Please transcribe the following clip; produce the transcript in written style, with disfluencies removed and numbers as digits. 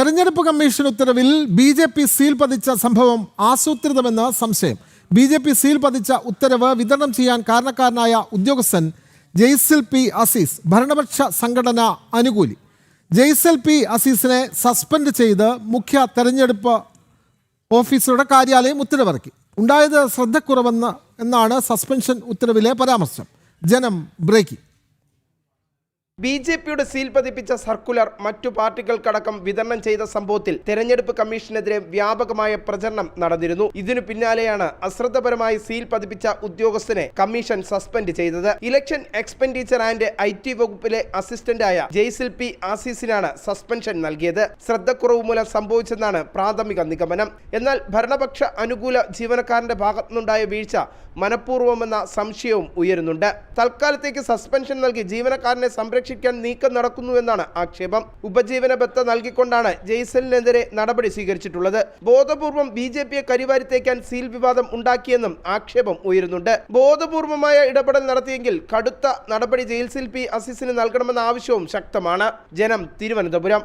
തെരഞ്ഞെടുപ്പ് കമ്മീഷൻ ഉത്തരവിൽ BJP. Seal പതിച്ച സംഭവം ആസൂത്രിതമെന്ന് സംശയം. ബി.ജെ.പി. സീൽ പതിച്ച ഉത്തരവ് വിതരണം ചെയ്യാൻ കാരണക്കാരനായ ഉദ്യോഗസ്ഥൻ ജയ്സിൽ പി അസീസ് ഭരണപക്ഷ സംഘടന അനുകൂലി. ജയ്സിൽ പി അസീസിനെ സസ്പെൻഡ് ചെയ്ത് മുഖ്യ തെരഞ്ഞെടുപ്പ് ഓഫീസറുടെ കാര്യാലയം ഉത്തരവിറക്കി. ഉണ്ടായത് ശ്രദ്ധക്കുറവെന്നാണ് സസ്പെൻഷൻ ഉത്തരവിലെ പരാമർശം. ജനം ബ്രേക്കിംഗ്. ബി.ജെ.പിയുടെ സീൽ പതിപ്പിച്ച സർക്കുലർ മറ്റു പാർട്ടികൾക്കടക്കം വിതരണം ചെയ്ത സംഭവത്തിൽ തെരഞ്ഞെടുപ്പ് കമ്മീഷനെതിരെ വ്യാപകമായ പ്രചരണം നടന്നിരുന്നു. ഇതിനു പിന്നാലെയാണ് അശ്രദ്ധപരമായി സീൽ പതിപ്പിച്ച ഉദ്യോഗസ്ഥനെ കമ്മീഷൻ സസ്പെൻഡ് ചെയ്തത്. ഇലക്ഷൻ എക്സ്പെൻഡിച്ചർ ആൻഡ് IT വകുപ്പിലെ അസിസ്റ്റന്റായ ജയ്സിൽ പി ആസീസിനാണ് സസ്പെൻഷൻ നൽകിയത്. ശ്രദ്ധക്കുറവ് മൂലം സംഭവിച്ചെന്നാണ് പ്രാഥമിക നിഗമനം. എന്നാൽ ഭരണപക്ഷ അനുകൂല ജീവനക്കാരന്റെ ഭാഗത്തുനിന്നുണ്ടായ വീഴ്ച മനഃപൂർവ്വമെന്ന സംശയവും ഉയരുന്നുണ്ട്. തൽക്കാലത്തേക്ക് സസ്പെൻഷൻ നൽകി ജീവനക്കാരനെ സംരക്ഷിക്കാൻ നീക്കം നടക്കുന്നുവെന്നാണ് ആക്ഷേപം. ഉപജീവന ബത്ത നൽകിക്കൊണ്ടാണ് ജയ്സലിനെതിരെ നടപടി സ്വീകരിച്ചിട്ടുള്ളത്. ബോധപൂർവം ബി.ജെ.പിയെ കരിവാരിത്തേക്കാൻ സീൽ വിവാദം ഉണ്ടാക്കിയെന്നും ആക്ഷേപം ഉയരുന്നുണ്ട്. ബോധപൂർവമായ ഇടപെടൽ നടത്തിയെങ്കിൽ കടുത്ത നടപടി ജയ്സിൽ പി അസീസിന് നൽകണമെന്ന ആവശ്യവും ശക്തമാണ്. ജനം, തിരുവനന്തപുരം.